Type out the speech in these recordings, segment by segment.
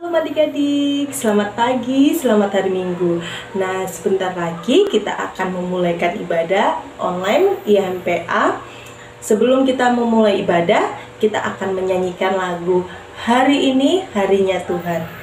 Halo adik-adik, selamat pagi, selamat hari Minggu. Nah, sebentar lagi kita akan memulaikan ibadah online IMPA. Sebelum kita memulai ibadah, kita akan menyanyikan lagu Hari Ini Harinya Tuhan.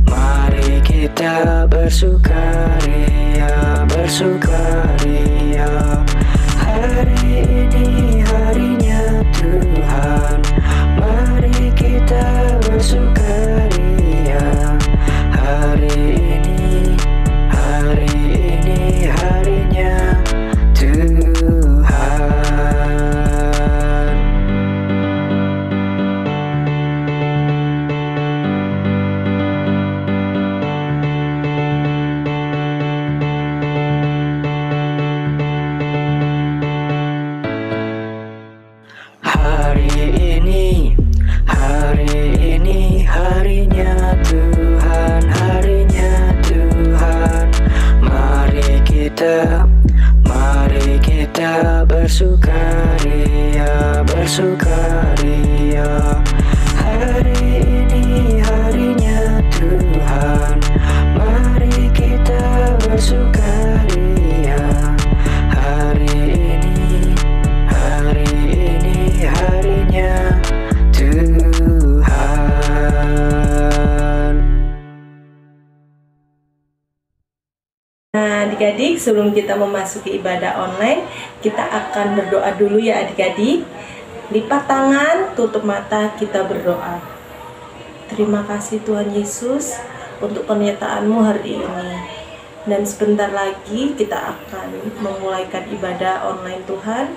Mari kita bersukaria, bersukaria. Hari ini harinya Tuhan. Mari kita bersukaria. Hari ini harinya Tuhan. Mari kita bersukaria, bersukaria. Hari ini harinya Tuhan. Mari kita bersukaria. Hari ini harinya Tuhan. Nah, adik-adik, sebelum kita memasuki ibadah online, kita akan berdoa dulu ya adik-adik. Lipat tangan, tutup mata, kita berdoa. Terima kasih Tuhan Yesus untuk penyertaan-Mu hari ini. Dan sebentar lagi kita akan memulaikan ibadah online Tuhan.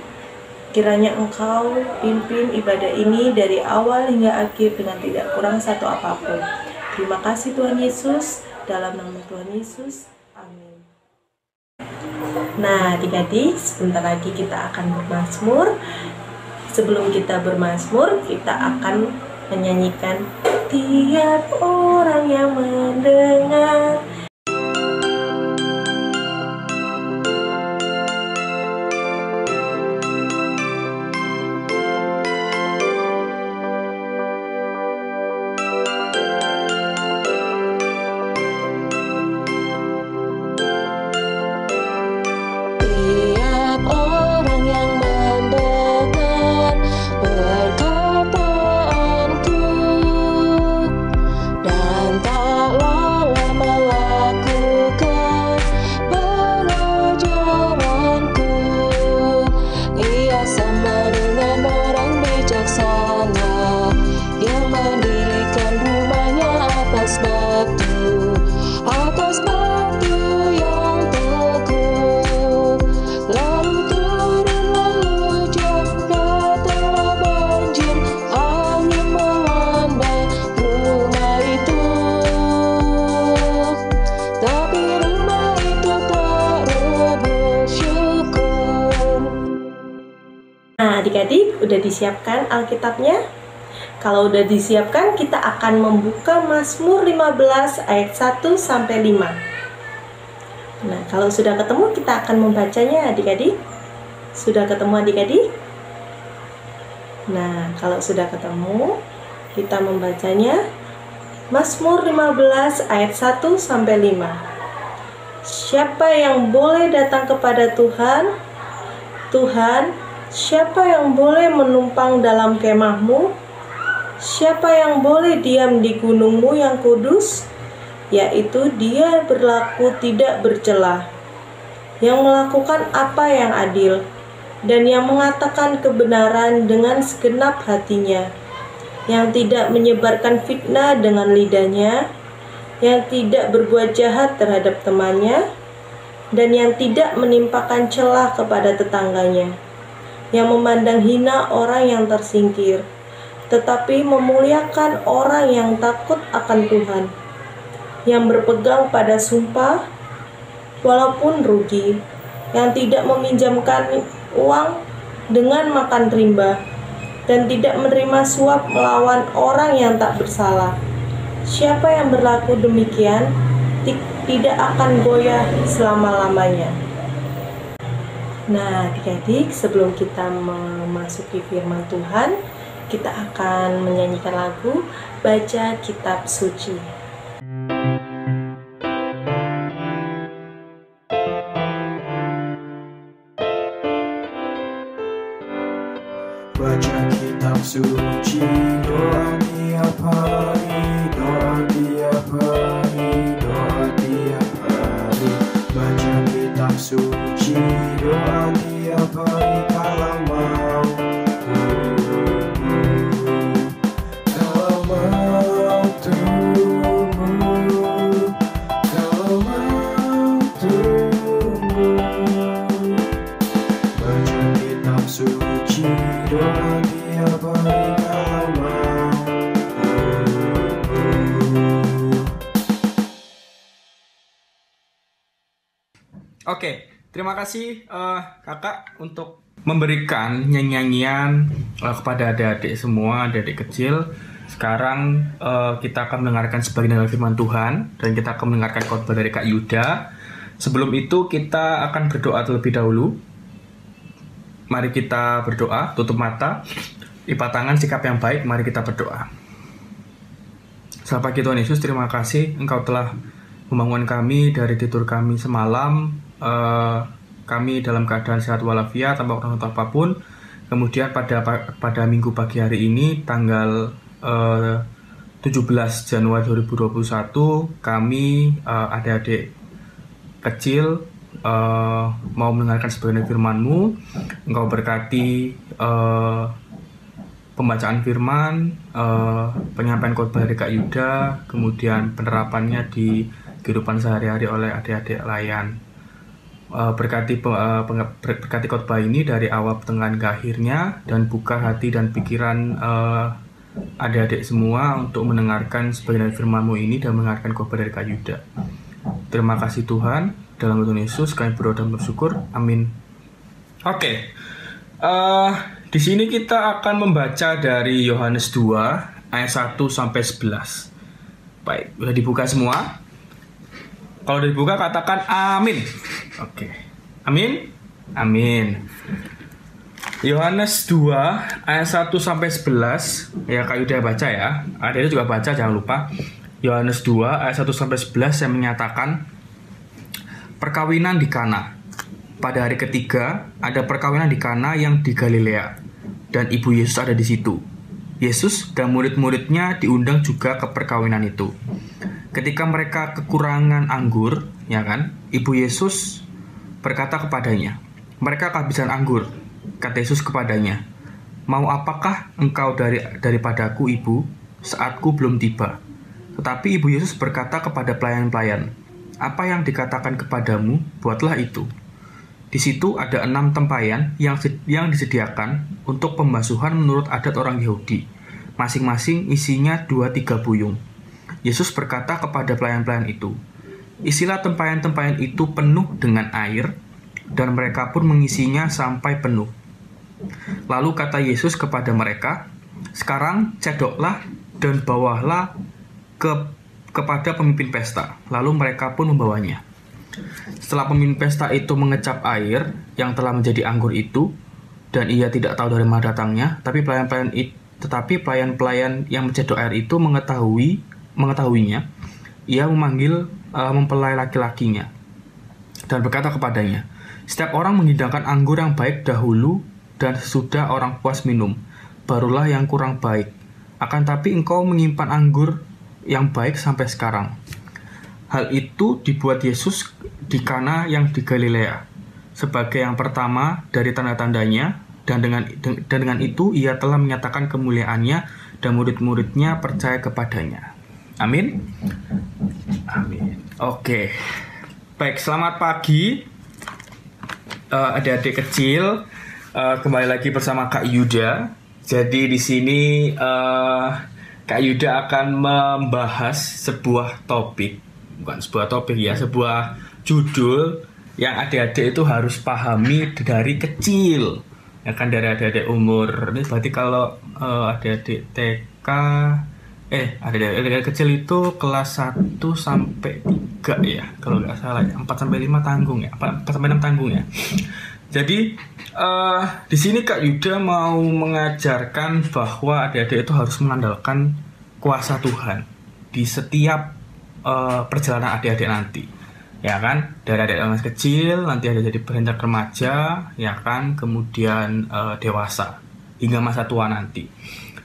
Kiranya Engkau pimpin ibadah ini dari awal hingga akhir dengan tidak kurang satu apapun. Terima kasih Tuhan Yesus, dalam nama Tuhan Yesus. Amin. Nah, adik-adik, sebentar lagi kita akan bermazmur. Sebelum kita bermazmur, kita akan menyanyikan tiap orang yang mendengar. Nah, adik-adik, udah disiapkan Alkitabnya? Kalau udah disiapkan, kita akan membuka Mazmur 15 ayat 1 sampai 5. Nah, kalau sudah ketemu, kita akan membacanya adik-adik. Sudah ketemu adik-adik? Nah, kalau sudah ketemu, kita membacanya. Mazmur 15 ayat 1 sampai 5. Siapa yang boleh datang kepada Tuhan? Tuhan, siapa yang boleh menumpang dalam kemah-Mu? Siapa yang boleh diam di gunung-Mu yang kudus? Yaitu dia berlaku tidak bercela, yang melakukan apa yang adil, dan yang mengatakan kebenaran dengan segenap hatinya, yang tidak menyebarkan fitnah dengan lidahnya, yang tidak berbuat jahat terhadap temannya, dan yang tidak menimpakan celah kepada tetangganya, yang memandang hina orang yang tersingkir, tetapi memuliakan orang yang takut akan Tuhan, yang berpegang pada sumpah, walaupun rugi, yang tidak meminjamkan uang dengan makan rimba, dan tidak menerima suap melawan orang yang tak bersalah. Siapa yang berlaku demikian tidak akan goyah selama-lamanya. Nah, adik-adik, sebelum kita memasuki firman Tuhan, kita akan menyanyikan lagu Baca Kitab Suci. Baca kitab suci, doa tiap hari, doa tiap hari, doa tiap hari. Baca kitab suci, doa tiap hari kalau mau. Kalau mau tunggu, kalau mau tunggu. Baca kitab suci, doa tiap hari kalau mau. Oke, terima kasih kakak untuk memberikan nyanyian kepada adik-adik semua, adik-adik kecil. Sekarang kita akan mendengarkan sebagian dari firman Tuhan dan kita akan mendengarkan khotbah dari Kak Yuda. Sebelum itu kita akan berdoa terlebih dahulu. Mari kita berdoa, tutup mata, lipat tangan, sikap yang baik, mari kita berdoa. Selamat pagi Tuhan Yesus, terima kasih Engkau telah membangun kami dari tidur kami semalam. Kami dalam keadaan sehat walafiat tanpa kurang apapun. Kemudian pada minggu pagi hari ini tanggal 17 Januari 2021 kami adik-adik kecil mau mendengarkan sebagian firman-Mu. Engkau berkati pembacaan firman, penyampaian khotbah dari Kak Yuda, kemudian penerapannya di kehidupan sehari-hari oleh adik-adik layan. Berkati khotbah ini dari awal pertengahan ke akhirnya, dan buka hati dan pikiran adik-adik semua untuk mendengarkan sebagian firman-Mu ini dan mendengarkan khotbah dari Kak Yuda. Terima kasih Tuhan, dalam nama Tuhan Yesus kami berdoa dan bersyukur, amin. Oke, di sini kita akan membaca dari Yohanes 2 ayat 1 sampai 11. Baik, sudah dibuka semua? Kalau udah dibuka katakan amin. Oke. Amin. Amin. Yohanes 2 ayat 1 sampai 11. Ya Kak Yuda baca ya. Ada juga baca, jangan lupa. Yohanes 2 ayat 1 sampai 11 yang menyatakan perkawinan di Kana. Pada hari ketiga ada perkawinan di Kana yang di Galilea, dan ibu Yesus ada di situ. Yesus dan murid-muridnya diundang juga ke perkawinan itu. Ketika mereka kekurangan anggur, ya kan? Ibu Yesus berkata kepadanya, "Mereka kehabisan anggur." Kata Yesus kepadanya, "Mau apakah engkau daripadaku, Ibu? Saatku belum tiba." Tetapi Ibu Yesus berkata kepada pelayan-pelayan, "Apa yang dikatakan kepadamu, buatlah itu." Di situ ada 6 tempayan yang disediakan untuk pembasuhan menurut adat orang Yahudi. Masing-masing isinya 2-3 buyung. Yesus berkata kepada pelayan-pelayan itu, "Isilah tempayan-tempayan itu penuh dengan air," dan mereka pun mengisinya sampai penuh. Lalu kata Yesus kepada mereka, "Sekarang cedoklah dan bawalah kepada pemimpin pesta." Lalu mereka pun membawanya. Setelah pemimpin pesta itu mengecap air yang telah menjadi anggur itu, dan ia tidak tahu dari mana datangnya, tetapi pelayan-pelayan yang mencedok air itu mengetahuinya, ia memanggil mempelai laki-lakinya dan berkata kepadanya, "Setiap orang menghidangkan anggur yang baik dahulu, dan sesudah orang puas minum, barulah yang kurang baik. Akan tapi engkau menyimpan anggur yang baik sampai sekarang." Hal itu dibuat Yesus di Kana yang di Galilea sebagai yang pertama dari tanda-tandanya, dan dengan itu ia telah menyatakan kemuliaannya, dan murid-muridnya percaya kepadanya. Amin. Amin. Oke. Baik, selamat pagi adik-adik kecil. Kembali lagi bersama Kak Yuda. Jadi di sini Kak Yuda akan membahas sebuah topik, bukan sebuah topik ya, sebuah judul yang adik-adik itu harus pahami dari kecil, ya kan, dari adik-adik umur ini. Berarti kalau adik-adik TK adik-adik kecil itu kelas 1 sampai 3 ya, kalau nggak salah ya, 4 sampai 5 tanggung ya, 4 sampai 6 tanggung ya. Jadi di sini Kak Yuda mau mengajarkan bahwa adik-adik itu harus mengandalkan kuasa Tuhan di setiap perjalanan adik-adik nanti, ya kan, dari adik-adik masih kecil, nanti ada jadi beranjak remaja, ya kan, kemudian dewasa hingga masa tua nanti.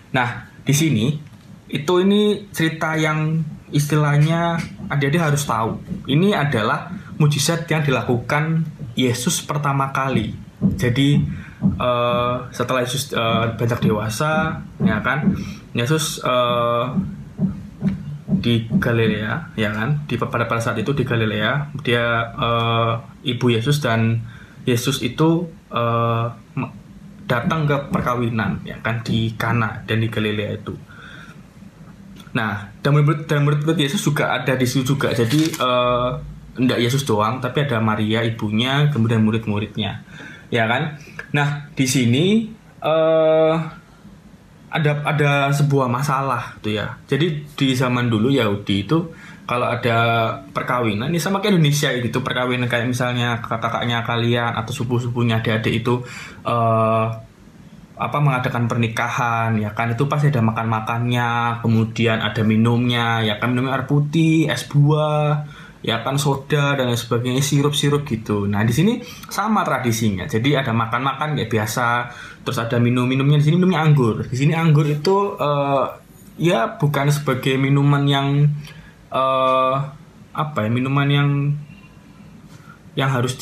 Nah, di sini ini cerita yang istilahnya adik-adik harus tahu. Ini adalah mujizat yang dilakukan Yesus pertama kali. Jadi setelah Yesus beranjak dewasa, ya kan, Yesus di Galilea, ya kan, pada saat itu di Galilea, dia ibu Yesus dan Yesus itu datang ke perkawinan, ya kan, di Kana dan di Galilea itu. Nah, dan murid-murid Yesus juga ada di situ juga. Jadi tidak Yesus doang, tapi ada Maria ibunya, kemudian murid-muridnya, ya kan. Nah, di sini ada sebuah masalah tuh ya. Jadi di zaman dulu Yahudi itu kalau ada perkawinan, ini sama kayak Indonesia gitu, perkawinan kayak misalnya kakak-kakaknya kalian atau sepupu-sepupunya adik-adik itu mengadakan pernikahan, ya kan, itu pasti ada makan-makannya, kemudian ada minumnya, ya kan, minumnya air putih, es buah, ya kan, soda dan lain sebagainya, sirup-sirup gitu. Nah, di sini sama tradisinya. Jadi ada makan-makan kayak biasa, terus ada minum-minumnya. Di sini minumnya anggur. Di sini anggur itu ya bukan sebagai minuman yang minuman yang harus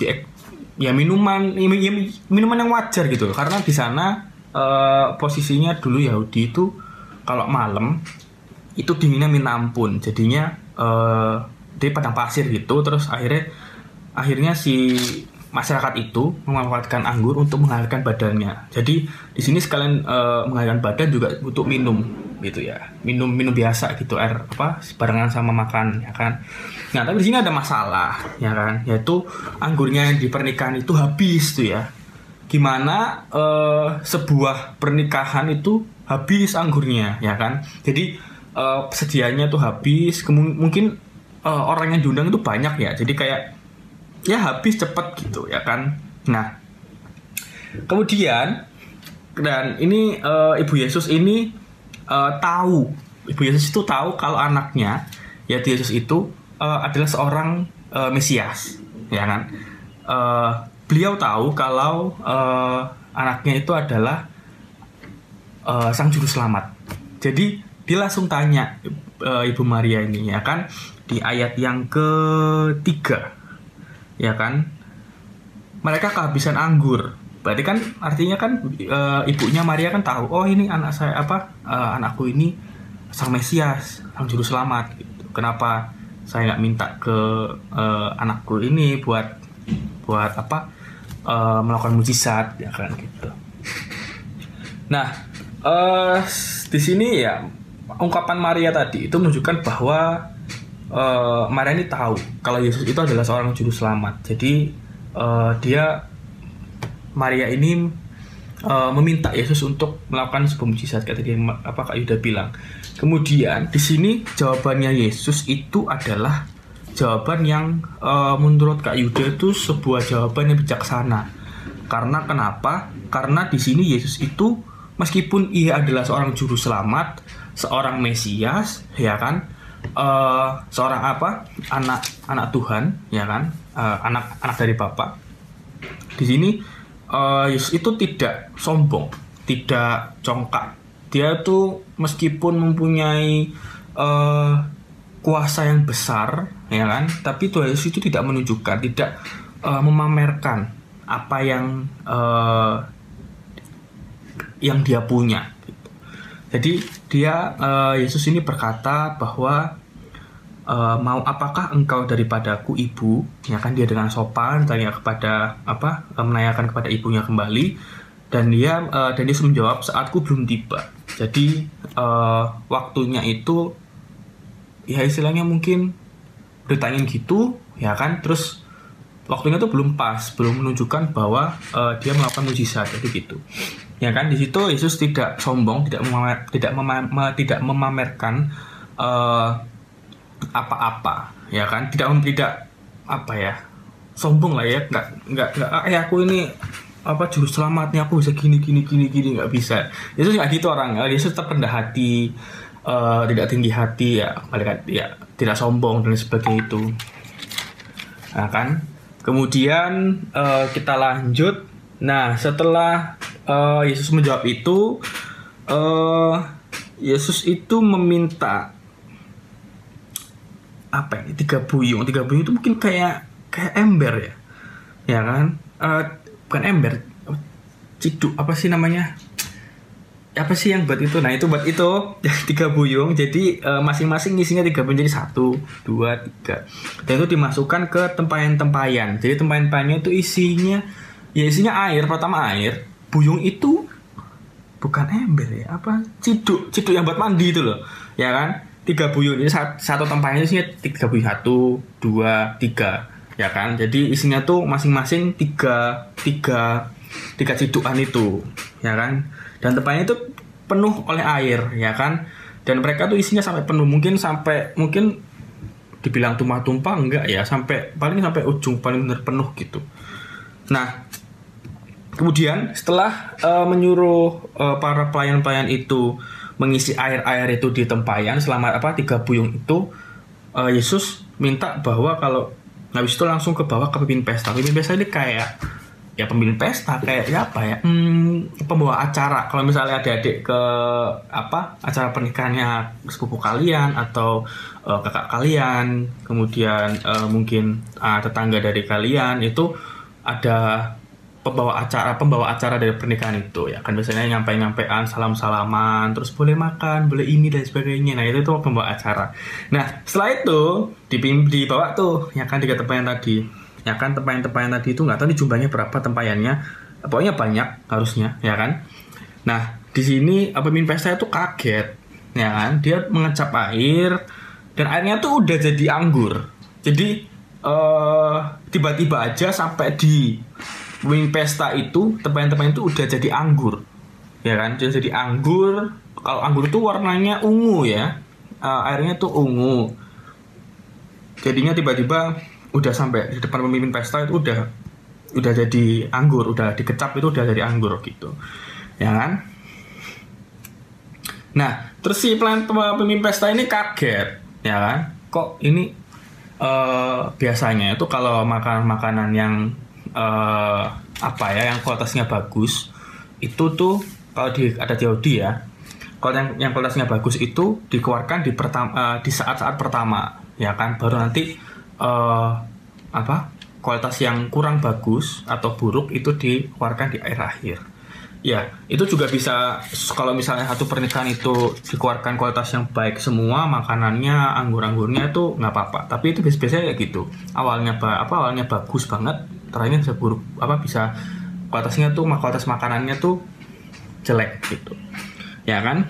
minuman yang wajar gitu. Karena di sana posisinya dulu Yahudi itu kalau malam itu dinginnya minta ampun, jadinya di padang pasir gitu. Terus akhirnya si masyarakat itu memanfaatkan anggur untuk menghangatkan badannya. Jadi di sini sekalian menghangatkan badan juga untuk minum gitu ya, minum biasa gitu, air barengan sama makan, ya kan. Nah, tapi di sini ada masalah, ya kan, yaitu anggurnya yang di pernikahan itu habis tuh ya. Gimana sebuah pernikahan itu habis anggurnya, ya kan. Jadi sedianya tuh habis, mungkin orang yang diundang itu banyak ya, jadi kayak ya habis cepet gitu, ya kan. Nah, kemudian dan ini Ibu Yesus ini Ibu Yesus itu tahu kalau anaknya, yaitu Yesus itu adalah seorang Mesias, ya kan. Beliau tahu kalau anaknya itu adalah sang juru selamat. Jadi dia langsung tanya Ibu Maria ini, ya kan, di ayat yang ketiga, ya kan, mereka kehabisan anggur. Berarti kan artinya kan ibunya Maria kan tahu, oh ini anak saya anakku ini sang Mesias, sang juru selamat gitu. Kenapa saya nggak minta ke anakku ini buat melakukan mujizat, ya kan gitu. Nah, di sini ya ungkapan Maria tadi itu menunjukkan bahwa Maria ini tahu kalau Yesus itu adalah seorang juru selamat. Jadi Maria ini meminta Yesus untuk melakukan sebuah mujizat, kayak tadi Kak Yuda bilang. Kemudian di sini jawabannya Yesus itu adalah jawaban yang menurut Kak Yuda itu sebuah jawaban yang bijaksana. Karena kenapa? Karena di sini Yesus itu meskipun ia adalah seorang juru selamat, seorang Mesias, ya kan, seorang anak Tuhan, ya kan, anak dari Bapa. Di sini Yesus itu tidak sombong, tidak congkak. Dia tuh meskipun mempunyai kuasa yang besar, ya kan, tapi Tuhan Yesus itu tidak menunjukkan, tidak memamerkan apa yang dia punya gitu. Jadi Yesus ini berkata bahwa mau apakah engkau daripadaku, ibu, ya kan. Dia dengan sopan tanya kepada menanyakan kepada ibunya kembali, dan Yesus menjawab, saatku belum tiba. Jadi waktunya itu ya istilahnya mungkin ditanyain gitu, ya kan. Terus waktunya tuh belum pas, belum menunjukkan bahwa dia melakukan mujizat, jadi gitu. Ya kan, di situ Yesus tidak sombong, tidak memamerkan apa-apa, ya kan, tidak apa ya, sombong lah ya, nggak aku ini apa juru selamatnya, aku bisa gini, nggak bisa. Yesus nggak gitu orang. Yesus tetap rendah hati, tidak tinggi hati, ya tidak sombong dan sebagainya itu. Nah kan, kemudian kita lanjut. Nah, setelah Yesus menjawab itu, Yesus itu meminta apa ini, 3 buyung itu mungkin kayak ember ya kan, bukan ember, ciduk, apa sih namanya, apa sih yang buat itu. Nah, itu buat itu 3 buyung, jadi masing-masing isinya 3 buyung, jadi 1, 2, 3, dan itu dimasukkan ke tempayan. Jadi tempayan-tempayannya itu isinya air. Pertama air, buyung itu bukan ember ya, apa, ciduk yang buat mandi itu loh, ya kan. 3 buyung, jadi satu tempayan isinya 3 buyung, 1, 2, 3, ya kan. Jadi isinya tuh masing-masing 3 cidukan itu, ya kan. Dan tempayannya itu penuh oleh air, ya kan. Dan mereka tuh isinya sampai penuh, mungkin dibilang tumpah-tumpah enggak ya, paling sampai ujung, paling benar penuh gitu. Nah, kemudian setelah menyuruh para pelayan-pelayan itu mengisi air itu di tempayan selama 3 buyung itu, Yesus minta bahwa kalau habis itu langsung ke bawah ke pemimpin pesta. Pemimpin pesta ini kayak ya pemimpin pesta, kayak ya apa ya, pembawa acara. Kalau misalnya adik-adik ke acara pernikahannya sepupu kalian atau kakak kalian, kemudian mungkin tetangga dari kalian, itu ada pembawa acara dari pernikahan itu, ya kan. Biasanya nyampean salam-salaman, terus boleh makan, boleh ini dan sebagainya. Nah, itu pembawa acara. Nah, setelah itu dibawa tuh, ya kan, 3 tempayan tadi, ya kan. Tempayan tadi itu nggak tahu jumlahnya berapa tempayannya, pokoknya banyak harusnya, ya kan. Nah, di sini pemimpin pesta itu kaget, ya kan. Dia mengecap air dan airnya tuh udah jadi anggur. Jadi tiba-tiba aja sampai di pemimpin pesta itu tempayan itu udah jadi anggur, ya kan. Jadi anggur, kalau anggur itu warnanya ungu ya, airnya tuh ungu. Jadinya tiba-tiba udah sampai di depan pemimpin pesta itu udah jadi anggur, udah dikecap itu udah jadi anggur gitu, ya kan. Nah, terus si pemimpin pesta ini kaget, ya kan, kok ini biasanya itu kalau makanan yang yang kualitasnya bagus itu tuh, kalau ada teori ya, kalau yang kualitasnya bagus itu dikeluarkan di saat-saat pertama, ya kan. Baru nanti kualitas yang kurang bagus atau buruk itu dikeluarkan di akhir. Ya, itu juga bisa kalau misalnya satu pernikahan itu dikeluarkan kualitas yang baik semua, makanannya, anggur-anggurnya itu nggak apa-apa. Tapi itu biasanya kayak gitu. Awalnya bagus banget, terakhirnya bisa buruk, bisa kualitasnya tuh, kualitas makanannya tuh jelek gitu, ya kan.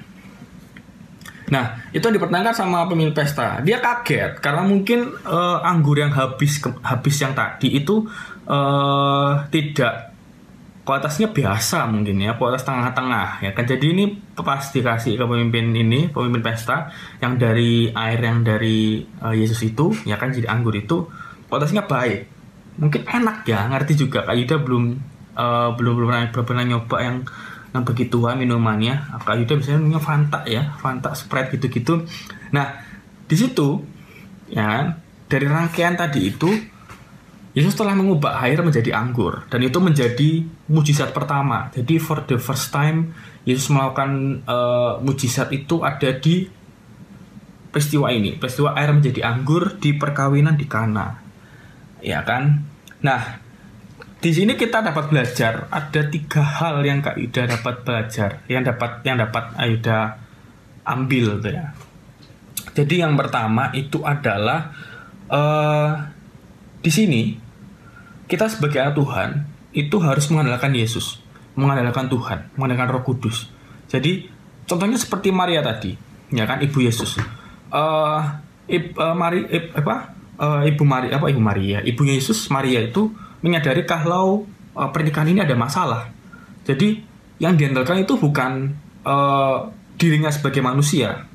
Nah, itu dipertanyakan sama pemimpin pesta. Dia kaget karena mungkin anggur yang habis yang tadi itu tidak, kualitasnya biasa mungkin ya, kualitas tengah-tengah, ya kan. Jadi ini pas dikasih ke pemimpin pesta yang dari air yang dari Yesus itu, ya kan, jadi anggur itu kualitasnya baik, mungkin enak ya, ngerti juga. Kak Yuda belum pernah nyoba yang begituan minumannya. Kak Yuda biasanya minumnya Fanta Sprite gitu-gitu. Nah, di situ ya kan, dari rangkaian tadi itu Yesus telah mengubah air menjadi anggur, dan itu menjadi mujizat pertama. Jadi for the first time Yesus melakukan mujizat itu ada di peristiwa air menjadi anggur di perkawinan di Kana, ya kan. Nah, di sini kita dapat belajar ada 3 hal yang Kak Yuda dapat belajar, yang dapat Yuda ambil tuh ya. Jadi yang pertama itu adalah di sini kita sebagai anak Tuhan itu harus mengandalkan Yesus, mengandalkan Tuhan, mengandalkan Roh Kudus. Jadi contohnya seperti Maria tadi, ya kan, ibu Yesus. ibunya Yesus Maria itu menyadari kalau pernikahan ini ada masalah. Jadi yang diandalkan itu bukan dirinya sebagai manusia,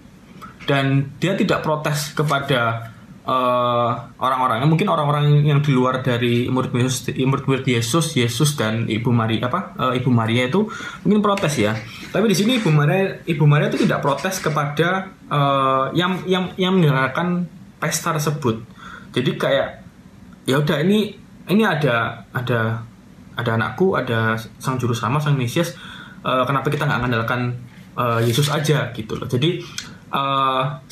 dan dia tidak protes kepada orang-orang, mungkin orang-orang yang di luar dari murid Yesus dan Ibu Maria itu mungkin protes ya. Tapi di sini Ibu Maria itu tidak protes kepada yang menyelenggarakan pesta tersebut. Jadi kayak ya udah, ini ada anakku, ada sang juru selamat, sang Mesias, kenapa kita nggak mengandalkan Yesus aja gitu loh. Jadi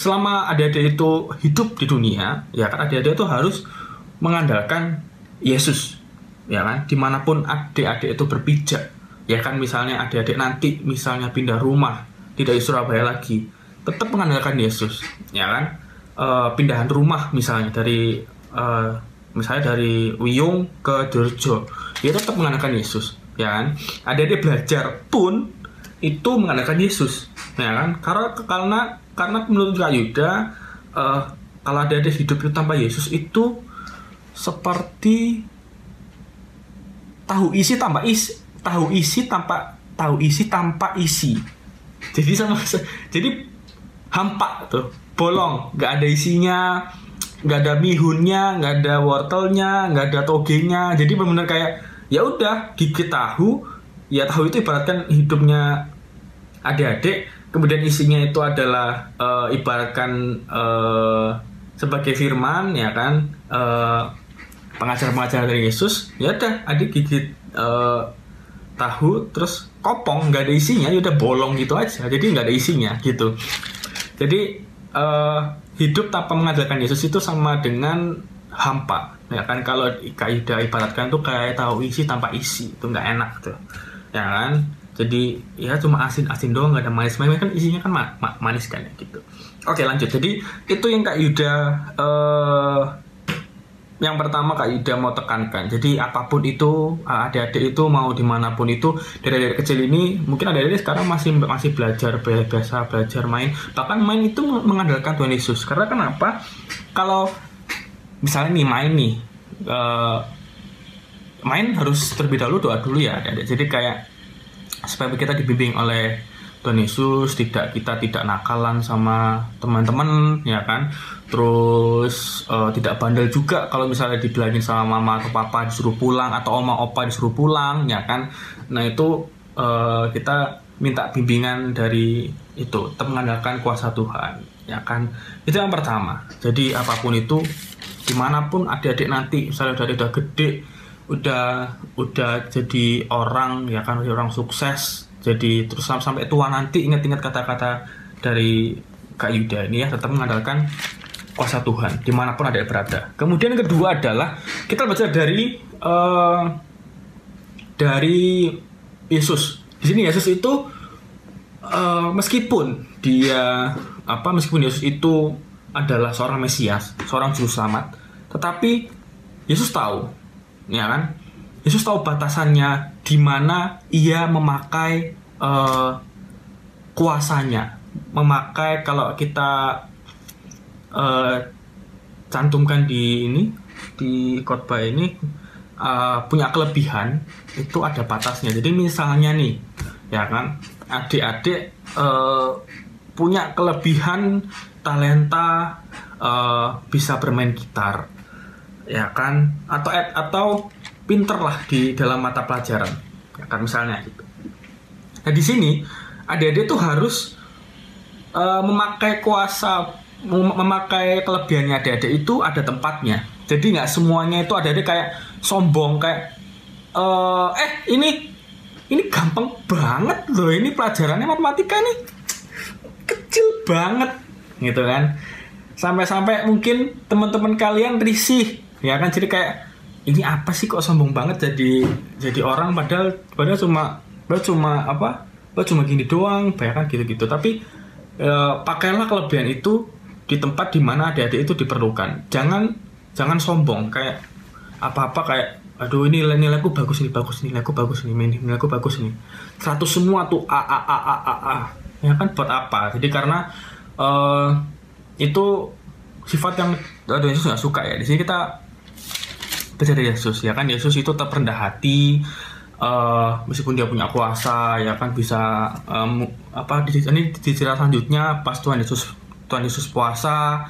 selama adik-adik itu hidup di dunia, ya kan, adik-adik itu harus mengandalkan Yesus, ya kan, dimanapun adik-adik itu berpijak, ya kan. Misalnya adik-adik nanti misalnya pindah rumah, tidak di Surabaya lagi, tetap mengandalkan Yesus, ya kan. Pindahan rumah misalnya dari Wiyung ke Durjo, dia tetap mengandalkan Yesus, ya kan. Adik-adik belajar pun itu mengandalkan Yesus, ya kan. Karena menurut Kak Yuda, kalau adik-adik hidup itu tanpa Yesus itu seperti tahu isi tanpa isi. Jadi hampa tuh, bolong, nggak ada isinya, nggak ada mihunnya, nggak ada wortelnya, nggak ada togenya. Jadi benar-benar kayak ya udah gigit tahu. Ya tahu itu ibaratkan hidupnya adik-adik, kemudian isinya itu adalah ibaratkan sebagai firman, ya kan, pengajar-pengajar dari Yesus. Ya udah, adik gigit tahu terus kopong, nggak ada isinya, ya udah bolong gitu aja. Jadi nggak ada isinya gitu. Jadi hidup tanpa mengandalkan Yesus itu sama dengan hampa, ya kan. Kalau kaidah ibaratkan tuh kayak tahu isi tanpa isi, itu nggak enak tuh, ya kan. Jadi ya cuma asin doang, nggak ada manis kan, isinya kan manis kan ya gitu. Oke, lanjut. Jadi itu yang Kak Yuda yang pertama Kak Yuda mau tekankan. Jadi apapun itu, adik-adik itu mau dimanapun itu, dari kecil ini mungkin adik-adik sekarang masih belajar biasa, belajar main, bahkan main itu mengandalkan Tuhan Yesus. Karena kenapa? Kalau misalnya main harus terlebih dahulu doa dulu ya adik-adik. Jadi kayak supaya kita dibimbing oleh Tuhan Yesus, kita tidak nakalan sama teman-teman, ya kan. Terus tidak bandel juga kalau misalnya dibilangin sama mama atau papa disuruh pulang, atau oma opa disuruh pulang, ya kan. Nah itu kita minta bimbingan dari itu, tetap mengandalkan kuasa Tuhan, ya kan. Itu yang pertama. Jadi apapun itu, dimanapun adik-adik nanti misalnya udah gede, udah jadi orang, ya kan, orang sukses. Jadi terus sampai tua nanti ingat-ingat kata-kata dari Kak Yuda ini ya, tetap mengandalkan kuasa Tuhan dimanapun ada berada. Kemudian yang kedua adalah kita baca dari Yesus. Di sini Yesus itu meskipun Yesus itu adalah seorang Mesias, seorang juru selamat, tetapi Yesus tahu, ya kan? Yesus tahu batasannya di mana ia memakai kuasanya, memakai, kalau kita cantumkan di khotbah ini, punya kelebihan itu ada batasnya. Jadi misalnya nih, ya kan, adik-adik punya kelebihan talenta, bisa bermain gitar, ya kan, atau pinter lah di dalam mata pelajaran, ya kan, misalnya gitu. Nah di sini adik-adik tuh harus memakai kelebihannya adik-adik itu ada tempatnya. Jadi nggak semuanya itu adik-adik kayak sombong, kayak ini gampang banget loh, ini pelajarannya matematika nih kecil banget gitu kan. Sampai mungkin teman-teman kalian risih, ya kan. Jadi kayak ini apa sih kok sombong banget jadi orang, padahal cuma gini doang, bayangkan gitu-gitu. Tapi pakailah kelebihan itu di tempat di mana adik-adik itu diperlukan. Jangan sombong kayak apa-apa kayak aduh ini nilaiku bagus nih, nilaiku bagus nih. 100 semua tuh A. Ya kan, buat apa? Jadi karena itu sifat yang Tuhan Yesus nggak suka ya. Di sini kita belajar dari Yesus ya kan. Yesus itu tetap rendah hati, meskipun dia punya kuasa ya kan, bisa ini di cerita selanjutnya pas Tuhan Yesus puasa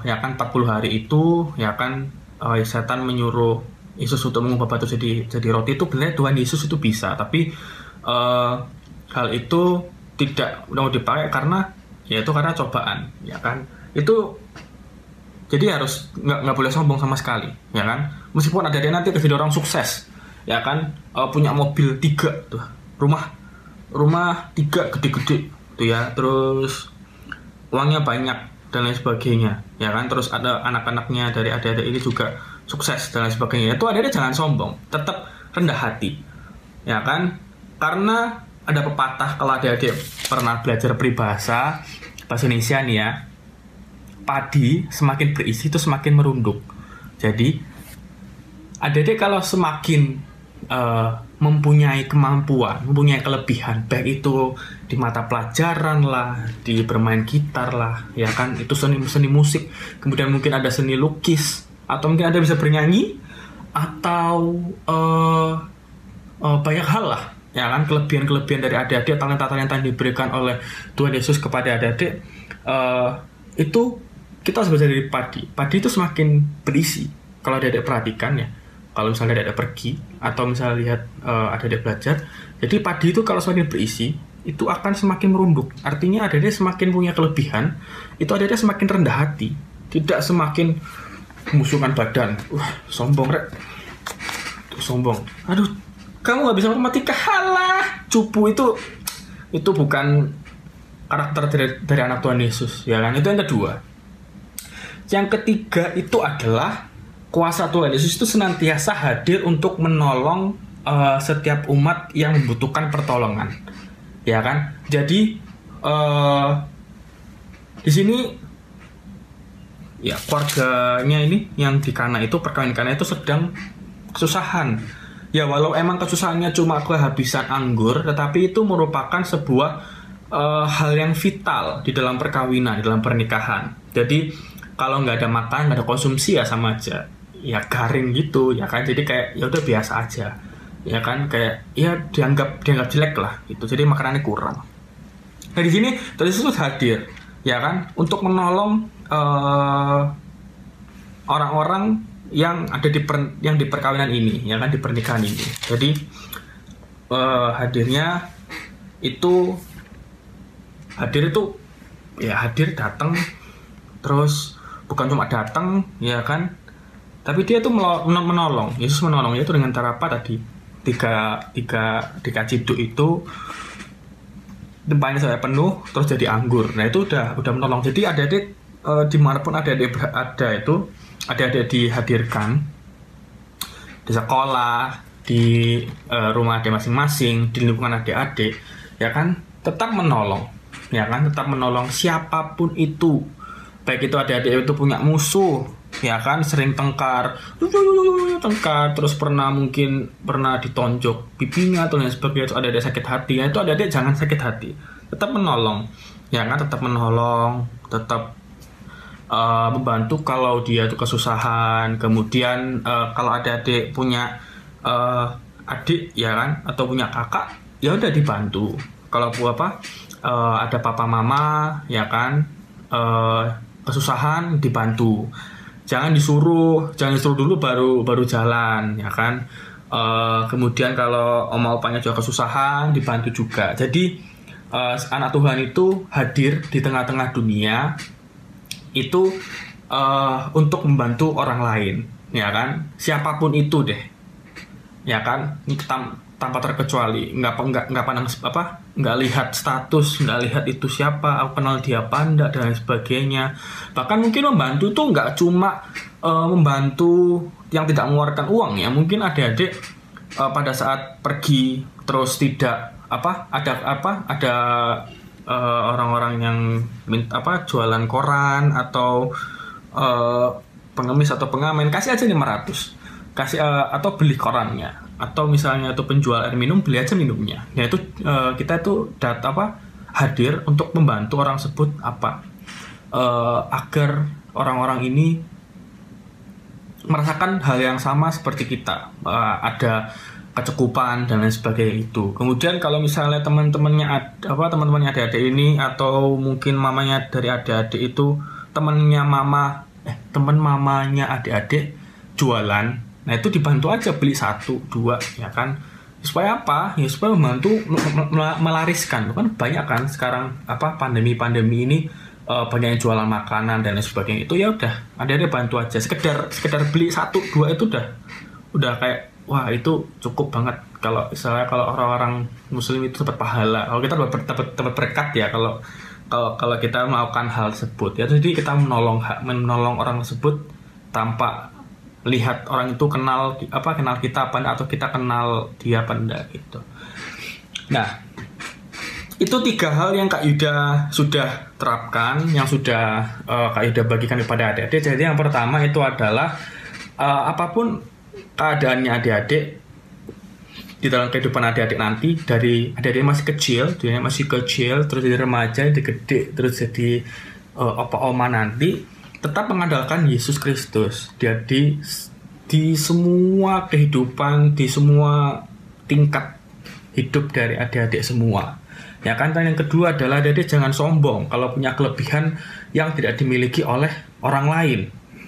ya kan 40 hari itu ya kan, setan menyuruh Yesus untuk mengubah batu jadi roti. Itu benar Tuhan Yesus itu bisa, tapi hal itu tidak mau dipakai karena cobaan ya kan. Itu jadi harus nggak boleh sombong sama sekali ya kan, meskipun ada nanti jadi orang sukses ya kan, punya mobil 3 tuh, rumah 3 gede-gede tuh ya, terus uangnya banyak dan lain sebagainya ya kan, terus ada anak-anaknya dari adik-adik ini juga sukses dan lain sebagainya. Itu adik-adik jangan sombong, tetap rendah hati ya kan, karena ada pepatah, kalau adik-adik pernah belajar peribahasa bahasa Indonesia nih ya, padi semakin berisi itu semakin merunduk. Jadi adik-adik kalau semakin mempunyai kemampuan, mempunyai kelebihan, baik itu di mata pelajaran lah, di bermain gitar lah ya kan, itu seni musik, kemudian mungkin ada seni lukis, atau mungkin ada bisa bernyanyi, atau banyak hal lah ya kan, kelebihan dari adik-adik, talenta-talenta yang diberikan oleh Tuhan Yesus kepada adik-adik, itu kita harus belajar dari padi itu semakin berisi. Kalau adik-adik perhatikan ya, kalau misalnya adik-adik pergi atau misalnya lihat adik-adik belajar, jadi padi itu kalau semakin berisi itu akan semakin merunduk. Artinya adik-adik semakin punya kelebihan, itu adik-adik semakin rendah hati, tidak semakin membusungkan badan. Sombong rek, sombong. Aduh, kamu nggak bisa matematika, halah, cupu. Itu bukan karakter dari anak Tuhan Yesus ya kan. Itu yang kedua. Yang ketiga itu adalah kuasa Tuhan Yesus itu senantiasa hadir untuk menolong setiap umat yang membutuhkan pertolongan ya kan. Jadi di sini ya, keluarganya ini yang di Kana itu, perkawinan Kana itu sedang kesusahan ya, walau emang kesusahannya cuma kehabisan anggur, tetapi itu merupakan sebuah hal yang vital di dalam perkawinan, di dalam pernikahan. Jadi kalau nggak ada makan, nggak ada konsumsi ya sama aja ya garing gitu ya kan. Jadi kayak ya udah biasa aja ya kan, kayak ya dianggap jelek lah gitu, jadi makanannya kurang. Nah di sini Tuhan Yesus hadir ya kan, untuk menolong orang-orang yang ada di perkawinan ini ya kan, di pernikahan ini. Jadi hadir datang, terus bukan cuma datang ya kan, tapi dia tuh menolong. Yesus menolong itu dengan cara apa tadi? Tiga ciduk itu tempatnya saya penuh terus jadi anggur. Nah itu udah menolong. Jadi adik-adik dimanapun adik-adik berada itu, adik-adik dihadirkan di sekolah, di rumah adik masing-masing, di lingkungan adik-adik ya kan, tetap menolong ya kan, tetap menolong siapapun itu. Baik itu adik-adik itu punya musuh ya kan, sering tengkar, terus mungkin pernah ditonjok pipinya atau lain sebagainya, itu adik-adik sakit hati ya, itu adik-adik jangan sakit hati, tetap menolong ya kan, tetap menolong, tetap membantu kalau dia itu kesusahan. Kemudian kalau adik-adik punya adik ya kan, atau punya kakak, ya udah dibantu. Kalau ada papa mama ya kan, kesusahan dibantu. Jangan disuruh dulu baru jalan ya kan. Kemudian kalau oma opanya juga kesusahan, dibantu juga. Jadi anak Tuhan itu hadir di tengah-tengah dunia itu untuk membantu orang lain ya kan, siapapun itu deh ya kan, tanpa terkecuali, nggak lihat status, nggak lihat itu siapa, aku kenal dia apa enggak dan lain sebagainya. Bahkan mungkin membantu tuh nggak cuma membantu yang tidak mengeluarkan uang ya, mungkin adik-adik pada saat pergi terus tidak ada orang-orang yang jualan koran atau pengemis atau pengamen, kasih aja 500, kasih atau beli korannya, atau misalnya itu penjual air minum, beli aja minumnya. Nah itu kita itu hadir untuk membantu orang sebut agar orang-orang ini merasakan hal yang sama seperti kita, ada kecukupan dan lain sebagainya itu. Kemudian kalau misalnya teman-temannya adik-adik ini, atau mungkin mamanya dari adik-adik itu teman mamanya adik-adik jualan, nah itu dibantu aja beli 1, 2 ya kan, supaya apa ya, supaya membantu melariskan. Kan banyak kan sekarang pandemi ini, banyak yang jualan makanan dan lain sebagainya itu. Ya udah, adik-adik bantu aja, sekedar beli 1, 2 itu udah kayak wah itu cukup banget. Kalau misalnya kalau orang-orang muslim itu dapat pahala, kalau kita dapat berkat ya, kalau kita melakukan hal tersebut ya. Jadi kita menolong orang tersebut tanpa lihat orang itu kenal kita apa, atau kita kenal dia apa enggak gitu. Nah, itu 3 hal yang Kak Yuda sudah terapkan, yang sudah Kak Yuda bagikan kepada adik-adik. Jadi yang pertama itu adalah apapun keadaannya adik-adik di dalam kehidupan adik-adik nanti, dari adik-adik masih kecil, terus jadi remaja, jadi gede, terus jadi opa-oma nanti, tetap mengandalkan Yesus Kristus. Jadi di semua kehidupan, di semua tingkat hidup dari adik-adik semua. Ya kan. Dan yang kedua adalah adik-adik jangan sombong kalau punya kelebihan yang tidak dimiliki oleh orang lain.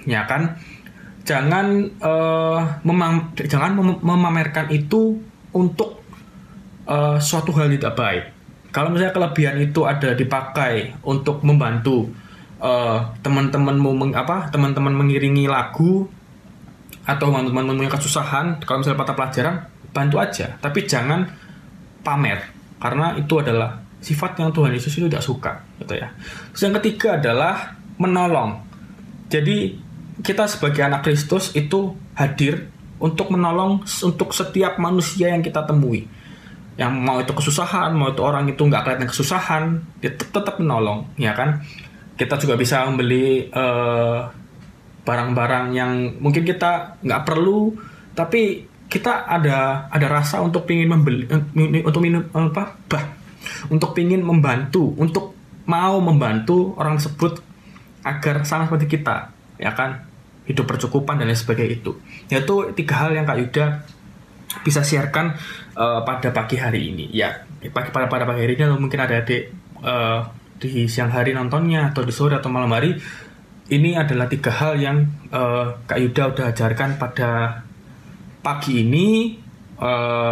Ya kan. Jangan memamerkan itu untuk suatu hal tidak baik. Kalau misalnya kelebihan itu ada dipakai untuk membantu teman-teman mengiringi lagu, atau teman-teman punya kesusahan, kalau misalnya mata pelajaran, bantu aja, tapi jangan pamer, karena itu adalah sifat yang Tuhan Yesus itu tidak suka gitu ya. Terus yang ketiga adalah menolong. Jadi kita sebagai anak Kristus itu hadir untuk menolong untuk setiap manusia yang kita temui. Yang mau itu kesusahan, mau itu orang itu nggak kelihatan kesusahan, dia tetap menolong, ya kan? Kita juga bisa membeli barang-barang yang mungkin kita nggak perlu, tapi kita ada rasa untuk pingin membeli, untuk pingin membantu, untuk mau membantu orang tersebut agar sama seperti kita, ya kan? Hidup bercukupan dan lain sebagainya itu. Yaitu 3 hal yang Kak Yuda bisa siarkan pada pagi hari ini. Ya, pada pagi hari ini, atau mungkin ada adik di siang hari nontonnya, atau di sore atau malam hari. Ini adalah 3 hal yang Kak Yuda udah ajarkan pada pagi ini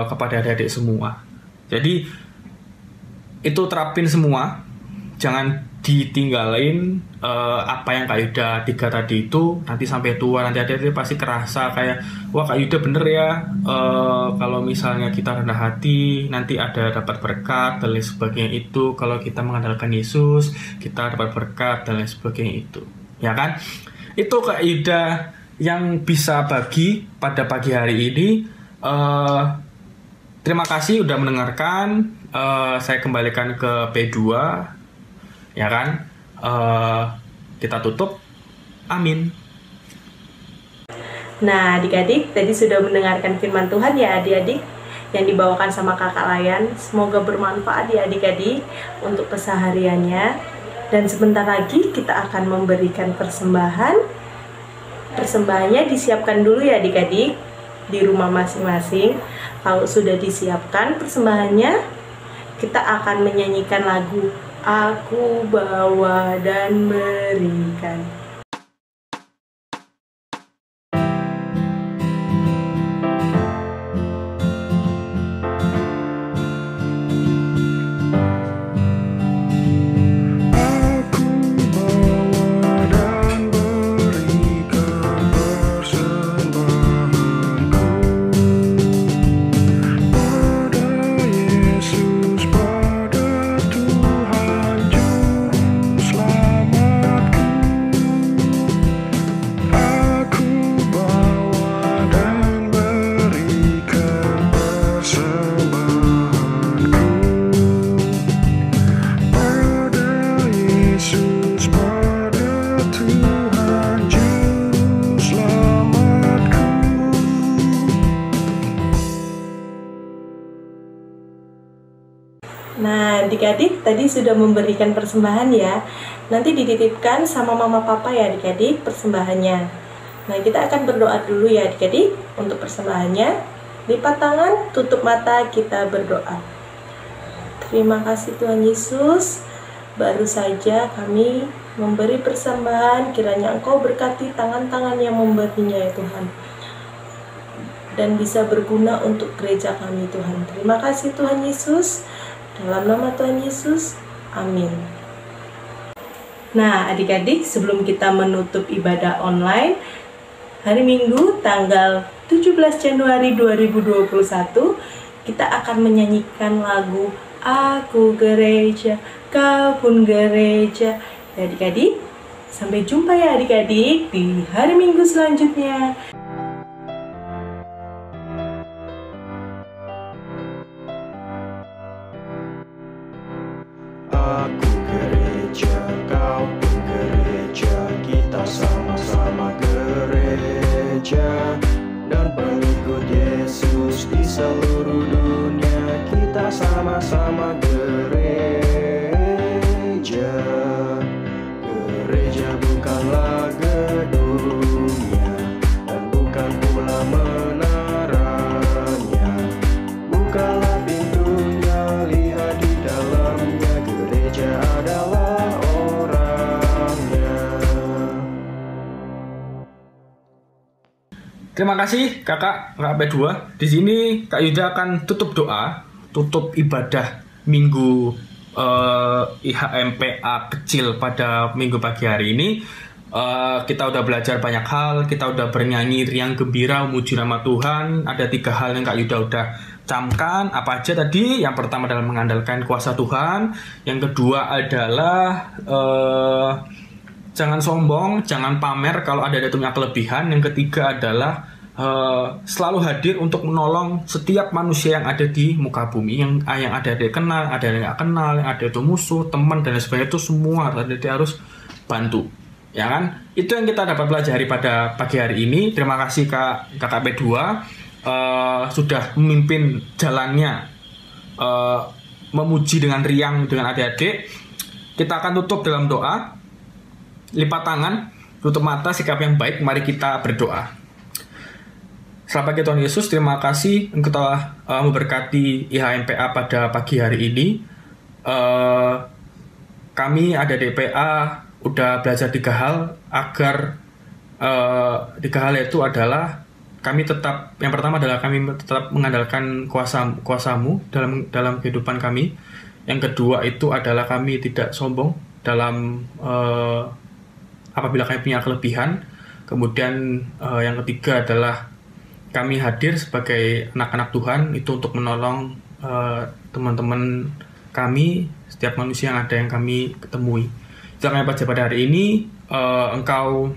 kepada adik-adik semua. Jadi itu terapin semua, jangan ditinggalin apa yang Kak Yuda 3 tadi itu. Nanti sampai tua, nanti adik-adik pasti kerasa kayak, wah Kak Yuda bener ya, kalau misalnya kita rendah hati nanti ada dapat berkat dan lain sebagainya itu. Kalau kita mengandalkan Yesus, kita dapat berkat dan lain sebagainya itu, ya kan? Itu Kak Yuda yang bisa bagi pada pagi hari ini. Terima kasih udah mendengarkan. Saya kembalikan ke P2, ya kan. Kita tutup. Amin. Nah, adik-adik tadi sudah mendengarkan firman Tuhan ya adik-adik, yang dibawakan sama Kakak Layan. Semoga bermanfaat ya adik-adik untuk kesehariannya. Dan sebentar lagi kita akan memberikan persembahan. Persembahannya disiapkan dulu ya adik-adik di rumah masing-masing. Kalau sudah disiapkan persembahannya, kita akan menyanyikan lagu Aku Bawa dan Berikan. Pada Tuhan Juru Selamatku. Nah, adik-adik tadi sudah memberikan persembahan ya. Nanti dititipkan sama mama papa ya adik-adik persembahannya. Nah, kita akan berdoa dulu ya adik-adik untuk persembahannya. Lipat tangan, tutup mata, kita berdoa. Terima kasih Tuhan Yesus. Baru saja kami memberi persembahan, kiranya Engkau berkati tangan-tangan yang memberinya ya Tuhan. Dan bisa berguna untuk gereja kami Tuhan. Terima kasih Tuhan Yesus. Dalam nama Tuhan Yesus, amin. Nah, adik-adik, sebelum kita menutup ibadah online, hari Minggu tanggal 17 Januari 2021, kita akan menyanyikan lagu Aku Gereja, Kau Pun Gereja. Ya, adik-adik, sampai jumpa ya adik-adik di hari Minggu selanjutnya. Aku gereja, kau pun gereja, kita sama-sama gereja. Dan pengikut Yesus di seluruh dunia, kita sama-sama gereja. Gereja bukanlah gedungnya, dan bukan pula menaranya. Bukalah pintunya, lihat di dalamnya, gereja adalah orangnya. Terima kasih kakak P2. Di sini Kak Yuda akan tutup doa, tutup ibadah minggu IHMPA kecil pada minggu pagi hari ini. Kita udah belajar banyak hal, kita udah bernyanyi riang gembira memuji nama Tuhan. Ada 3 hal yang Kak Yuda udah camkan. Apa aja tadi? Yang pertama adalah mengandalkan kuasa Tuhan. Yang kedua adalah jangan sombong, jangan pamer kalau ada punya kelebihan. Yang ketiga adalah selalu hadir untuk menolong setiap manusia yang ada di muka bumi, yang ada kenal, ada yang nggak kenal, yang ada itu musuh, teman dan sebagainya, itu semua tadi harus bantu, ya kan? Itu yang kita dapat pelajari pada pagi hari ini. Terima kasih kakak P2 sudah memimpin jalannya memuji dengan riang dengan adik-adik. Kita akan tutup dalam doa. Lipat tangan, tutup mata, sikap yang baik. Mari kita berdoa. Selamat pagi Tuhan Yesus, terima kasih Engkau telah memberkati IHMPA pada pagi hari ini. Kami ada DPA udah belajar 3 hal agar 3 hal itu adalah kami tetap, yang pertama adalah kami tetap mengandalkan kuasa-Mu dalam kehidupan kami. Yang kedua itu adalah kami tidak sombong dalam apabila kami punya kelebihan. Kemudian yang ketiga adalah kami hadir sebagai anak-anak Tuhan itu untuk menolong teman-teman kami, setiap manusia yang ada yang kami ketemui. Itu yang kami baca pada hari ini. Engkau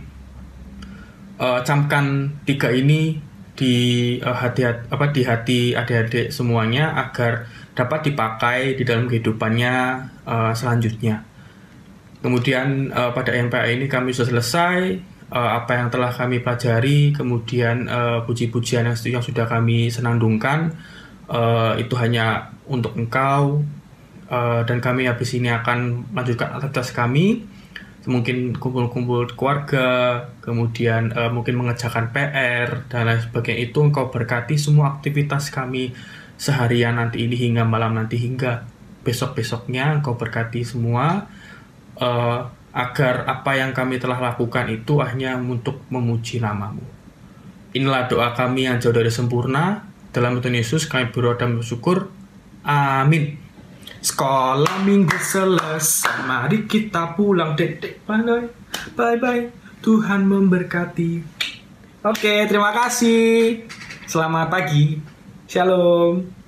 camkan 3 ini di hati adik-adik semuanya agar dapat dipakai di dalam kehidupannya selanjutnya. Kemudian pada MPA ini kami sudah selesai. Apa yang telah kami pelajari, kemudian puji-pujian yang sudah kami senandungkan, itu hanya untuk Engkau, dan kami habis ini akan melanjutkan aktivitas kami, mungkin kumpul-kumpul keluarga, kemudian mungkin mengerjakan PR, dan lain sebagainya. Itu Engkau berkati semua aktivitas kami seharian nanti ini hingga malam nanti, hingga besok-besoknya. Engkau berkati semua, agar apa yang kami telah lakukan itu hanya untuk memuji nama-Mu. Inilah doa kami yang jauh dari sempurna. Dalam Tuhan Yesus kami berdoa dan bersyukur. Amin. Sekolah minggu selesai, mari kita pulang. Dek, bye-bye. Tuhan memberkati. Oke, terima kasih. Selamat pagi. Shalom.